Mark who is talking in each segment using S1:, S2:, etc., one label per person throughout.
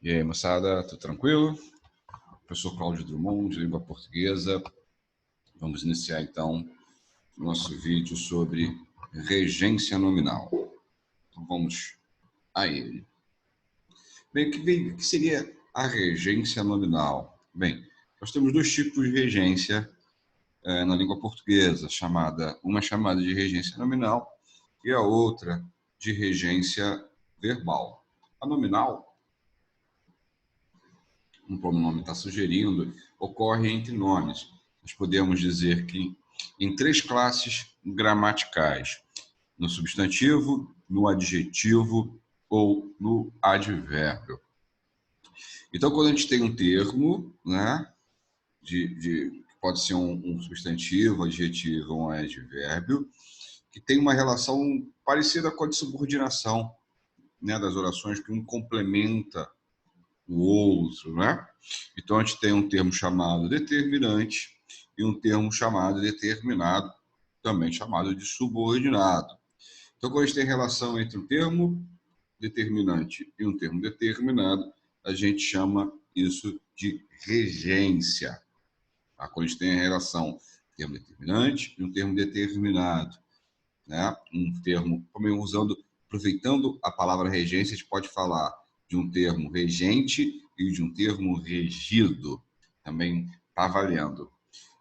S1: E aí, moçada, tudo tranquilo? Professor Cláudio Drummond, de língua portuguesa. Vamos iniciar, então, o nosso vídeo sobre regência nominal. Então, vamos a ele. Bem, o que seria a regência nominal? Bem, nós temos dois tipos de regência na língua portuguesa, uma chamada de regência nominal e a outra de regência verbal. A nominal, um pronome está sugerindo, ocorre entre nomes. Nós podemos dizer que em três classes gramaticais: no substantivo, no adjetivo ou no advérbio. Então, quando a gente tem um termo, né, pode ser um substantivo, adjetivo ou um advérbio, que tem uma relação parecida com a de subordinação, né, das orações, que um complementa o outro, né? Então, a gente tem um termo chamado determinante e um termo chamado determinado, também chamado de subordinado. Então, quando a gente tem relação entre um termo determinante e um termo determinado, a gente chama isso de regência. Tá? Quando a gente tem a relação termo determinante e um termo determinado, né? Um termo, aproveitando a palavra regência, a gente pode falar de um termo regente e de um termo regido. Também está valendo.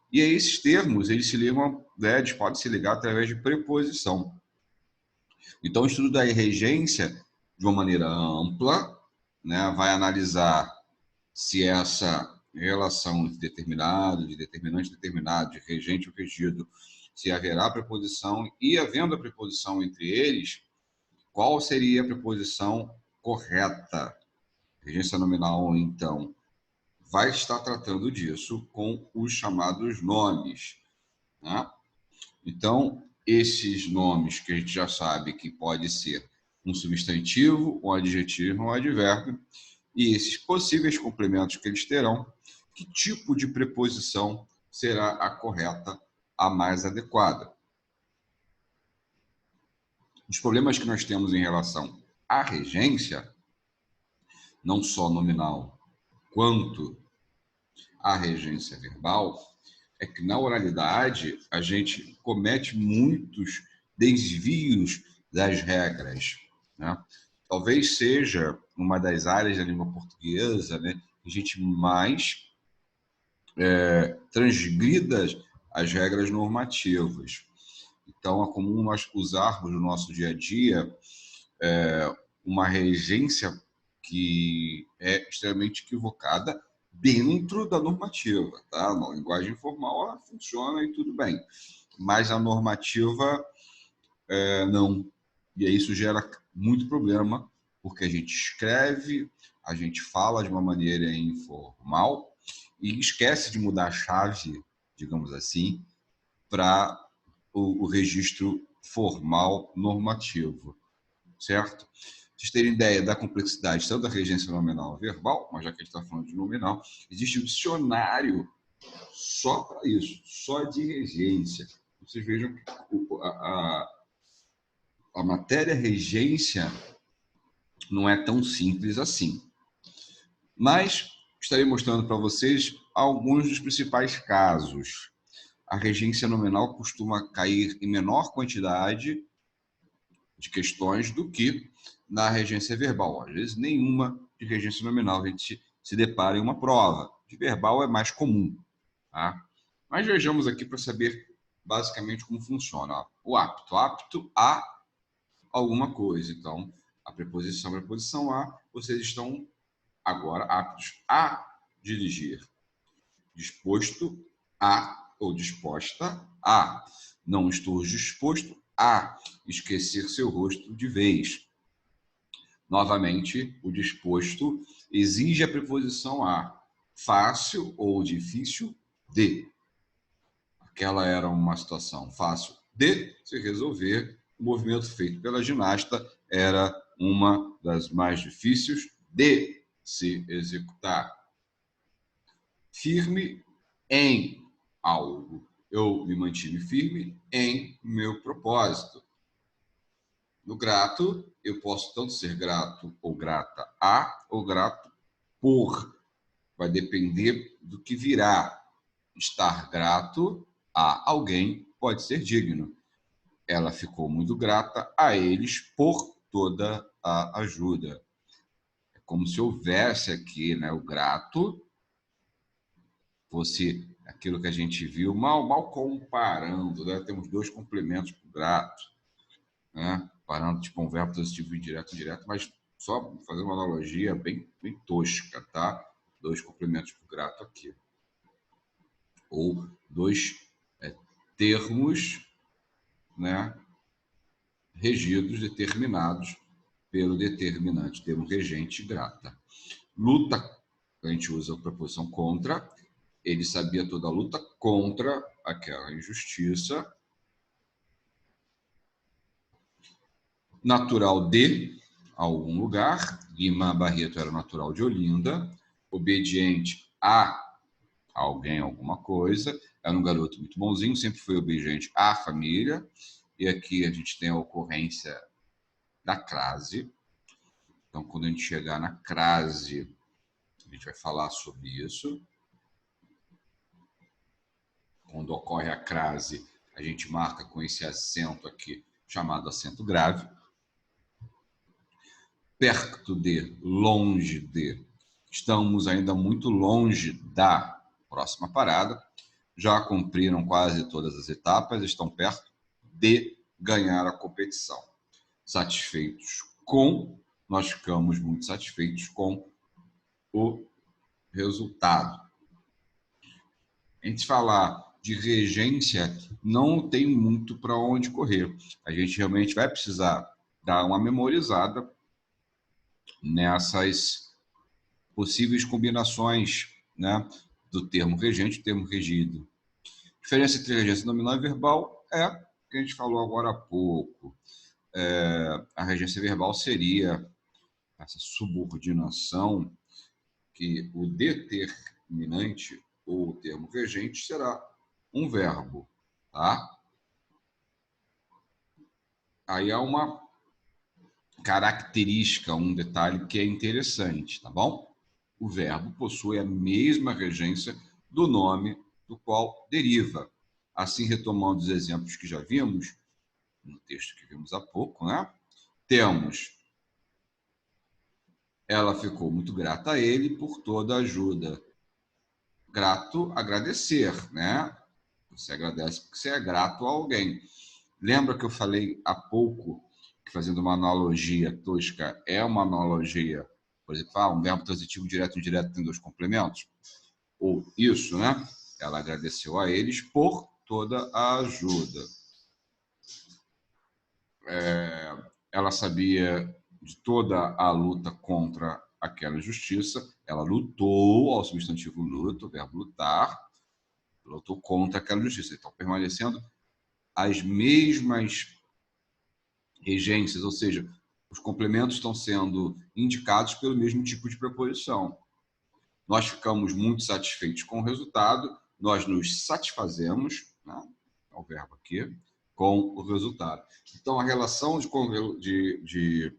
S1: E aí, esses termos, eles se ligam, né, eles podem se ligar através de preposição. Então, o estudo da regência, de uma maneira ampla, né, vai analisar se essa relação entre determinado, de determinante, determinado, de regente ou regido, se haverá preposição, e havendo a preposição entre eles, qual seria a preposição correta? Regência nominal, então, vai estar tratando disso com os chamados nomes, né? Então, esses nomes que a gente já sabe que pode ser um substantivo, um adjetivo, um advérbio, e esses possíveis complementos que eles terão, que tipo de preposição será a correta, a mais adequada? Os problemas que nós temos em relação à regência, não só nominal, quanto à regência verbal, é que na oralidade a gente comete muitos desvios das regras, né? Talvez seja uma das áreas da língua portuguesa, né, que a gente mais transgrida as regras normativas. Então, é comum nós usarmos no nosso dia a dia uma regência que é extremamente equivocada dentro da normativa, tá? Na linguagem informal ela funciona e tudo bem, mas a normativa não. E aí isso gera muito problema, porque a gente escreve, a gente fala de uma maneira informal e esquece de mudar a chave, digamos assim, para o registro formal normativo, certo? Vocês terem ideia da complexidade tanto da regência nominal verbal, mas já que a gente está falando de nominal, existe um dicionário só para isso, só de regência. Vocês vejam que a matéria regência não é tão simples assim. Mas estarei mostrando para vocês alguns dos principais casos. A regência nominal costuma cair em menor quantidade de questões do que na regência verbal. Às vezes, nenhuma de regência nominal a gente se depara em uma prova. De verbal é mais comum. Tá? Mas vejamos aqui para saber basicamente como funciona. O apto. Apto a alguma coisa. Então, a preposição a, vocês estão agora aptos a dirigir. Disposto a ou disposta a. Não estou disposto a esquecer seu rosto de vez. Novamente, o disposto exige a preposição a. Fácil ou difícil de. Aquela era uma situação fácil de se resolver. O movimento feito pela ginasta era uma das mais difíceis de se executar. Firme em algo. Eu me mantive firme em meu propósito. No grato, eu posso tanto ser grato ou grata a, ou grato por vai depender do que virá. Estar grato a alguém pode ser digno. Ela ficou muito grata a eles por toda a ajuda. É como se houvesse aqui, né, o grato fosse aquilo que a gente viu, mal comparando, né? Temos dois complementos para o grato, né? Parando tipo um verbo positivo indireto, mas só fazer uma analogia bem tosca, tá? Dois complementos para o grato aqui. Ou dois termos, né, regidos, determinados pelo determinante, termo regente grata. Luta, a gente usa a preposição contra, ele sabia toda a luta contra aquela injustiça. Natural de algum lugar, Guimã Barreto era natural de Olinda, obediente a alguém, alguma coisa, era um garoto muito bonzinho, sempre foi obediente à família, e aqui a gente tem a ocorrência da crase. Então, quando a gente chegar na crase, a gente vai falar sobre isso. Quando ocorre a crase, a gente marca com esse acento aqui, chamado acento grave. Perto de, longe de. Estamos ainda muito longe da próxima parada. Já cumpriram quase todas as etapas, estão perto de ganhar a competição. Satisfeitos com, nós ficamos muito satisfeitos com o resultado. A gente falar de regência não tem muito para onde correr. A gente realmente vai precisar dar uma memorizada nessas possíveis combinações, né, do termo regente e termo regido. A diferença entre regência nominal e verbal é o que a gente falou agora há pouco. A regência verbal seria essa subordinação que o determinante ou o termo regente será um verbo, tá? Aí há uma característica, um detalhe que é interessante, tá bom? O verbo possui a mesma regência do nome do qual deriva. Assim, retomando os exemplos que já vimos, no texto que vimos há pouco, né? Temos, ela ficou muito grata a ele por toda a ajuda. Grato, agradecer, né? Você agradece porque você é grato a alguém. Lembra que eu falei há pouco que, fazendo uma analogia tosca, é uma analogia, por exemplo, um verbo transitivo direto e indireto tem dois complementos? Ou isso, né? Ela agradeceu a eles por toda a ajuda. Ela sabia de toda a luta contra aquela injustiça. Ela lutou, ao substantivo luta, o verbo lutar, lutou contra aquela injustiça. Então, permanecendo as mesmas regências, ou seja, os complementos estão sendo indicados pelo mesmo tipo de preposição. Nós ficamos muito satisfeitos com o resultado, nós nos satisfazemos, né, é o verbo aqui, com o resultado. Então, a relação de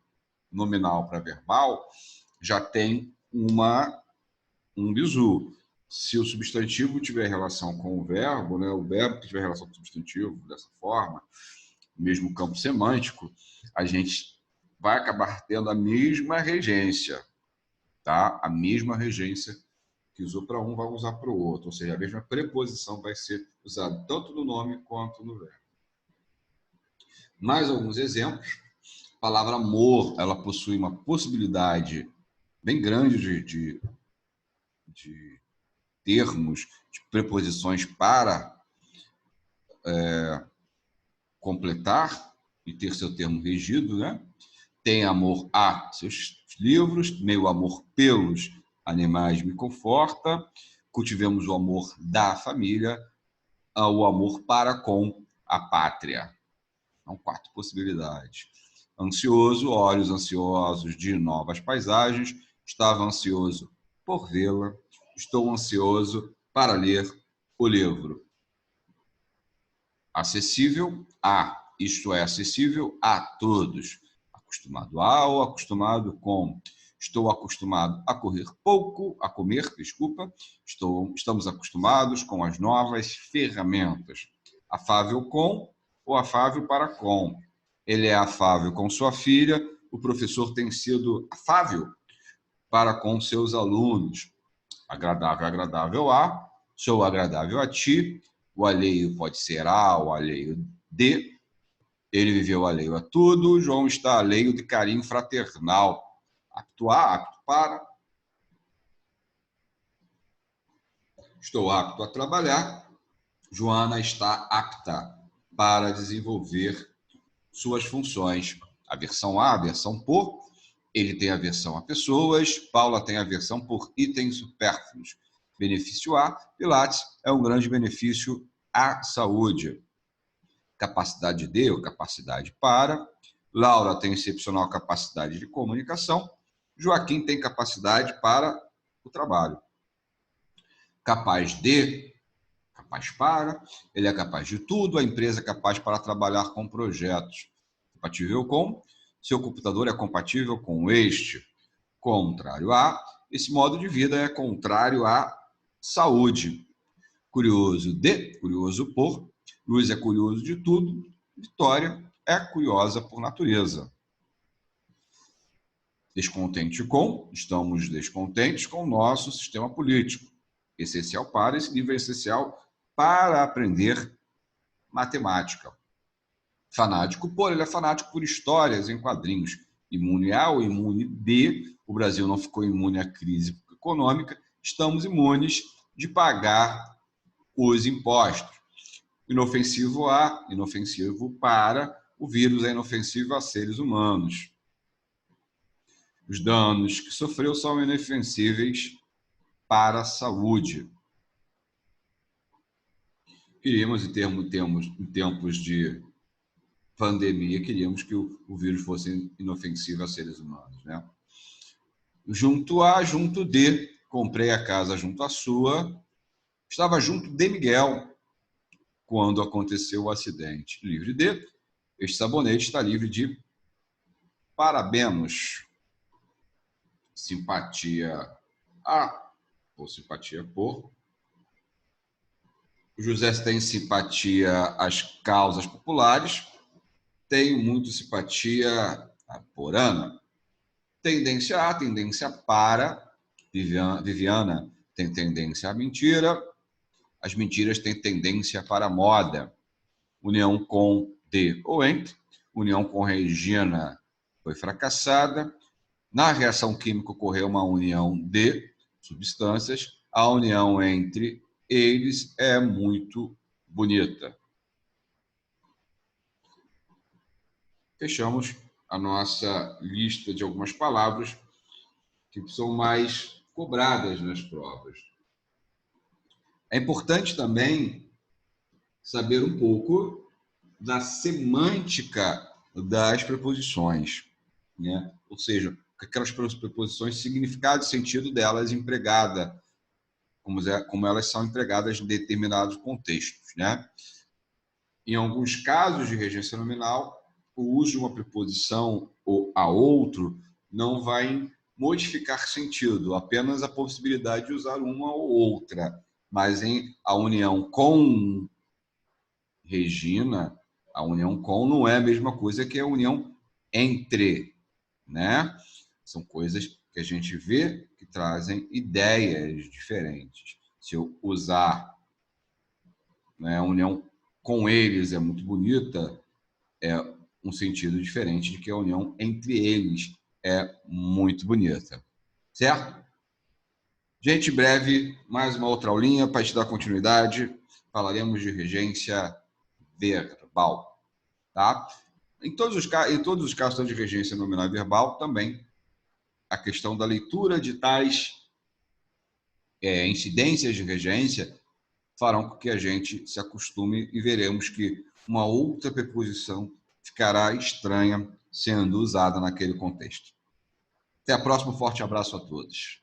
S1: nominal para verbal já tem um bizu. Se o substantivo tiver relação com o verbo, né, o verbo que tiver relação com o substantivo, dessa forma, mesmo campo semântico, a gente vai acabar tendo a mesma regência, tá? A mesma regência que usou para um vai usar para o outro, ou seja, a mesma preposição vai ser usada tanto no nome quanto no verbo. Mais alguns exemplos. A palavra amor, ela possui uma possibilidade bem grande de termos, de preposições para completar e ter seu termo regido, né? Tem amor a seus livros, meio amor pelos animais me conforta, cultivemos o amor da família, o amor para com a pátria. São 4 possibilidades. Ansioso, olhos ansiosos de novas paisagens, estava ansioso por vê-la, estou ansioso para ler o livro. Acessível a, isto é acessível a todos. Acostumado a ou acostumado com. Estou acostumado a correr pouco, a comer, desculpa. Estamos acostumados com as novas ferramentas. Afável com ou afável para com. Ele é afável com sua filha, o professor tem sido afável para com seus alunos. Agradável, agradável a, sou agradável a ti. O alheio pode ser a, o alheio de. Ele viveu alheio a tudo. João está alheio de carinho fraternal. Apto a, apto para. Estou apto a trabalhar. Joana está apta para desenvolver suas funções. Aversão a, aversão por. Ele tem aversão a pessoas. Paula tem aversão por itens supérfluos. Benefício a, Pilates é um grande benefício à saúde. Capacidade de ou capacidade para. Laura tem excepcional capacidade de comunicação. Joaquim tem capacidade para o trabalho. Capaz de, capaz para. Ele é capaz de tudo. A empresa é capaz para trabalhar com projetos. Compatível com. Seu computador é compatível com este. Contrário a. Esse modo de vida é contrário à saúde. Curioso de, curioso por. Luiz é curioso de tudo. Vitória é curiosa por natureza. Descontente com, estamos descontentes com o nosso sistema político. Essencial para, esse livro é essencial para aprender matemática. Fanático por, ele é fanático por histórias em quadrinhos. Imune a ou imune de, o Brasil não ficou imune à crise econômica, estamos imunes de pagar os impostos. Inofensivo a, inofensivo para, o vírus é inofensivo a seres humanos. Os danos que sofreu são inofensíveis para a saúde. Queríamos, em tempos de pandemia, queríamos que o vírus fosse inofensivo a seres humanos, né? Junto a, junto de, comprei a casa junto à sua, estava junto de Miguel quando aconteceu o acidente. Livre de, este sabonete está livre de parabenos. Simpatia a, ou simpatia por. O José tem simpatia às causas populares. Tenho muito simpatia por Ana. Tendência a, tendência para. Viviana tem tendência à mentira. As mentiras têm tendência para a moda. União com, de ou entre. União com Regina foi fracassada. Na reação química ocorreu uma união de substâncias. A união entre eles é muito bonita. Fechamos a nossa lista de algumas palavras que são mais cobradas nas provas. É importante também saber um pouco da semântica das preposições, né? Ou seja, aquelas preposições, significado e sentido delas empregada, como elas são empregadas em determinados contextos, né? Em alguns casos de regência nominal, o uso de uma preposição ou a outro não vai modificar sentido, apenas a possibilidade de usar uma ou outra. Mas em a união com Regina, a união com não é a mesma coisa que a união entre, né? São coisas que a gente vê que trazem ideias diferentes. Se eu usar, né, a união com eles é muito bonita, é um sentido diferente de que a união entre eles é muito bonita. Certo? Gente, breve, mais uma outra aulinha para te dar continuidade. Falaremos de regência verbal, tá? Em todos os casos de regência nominal e verbal, também a questão da leitura de tais incidências de regência farão com que a gente se acostume e veremos que uma outra preposição ficará estranha sendo usada naquele contexto. Até a próxima, forte abraço a todos.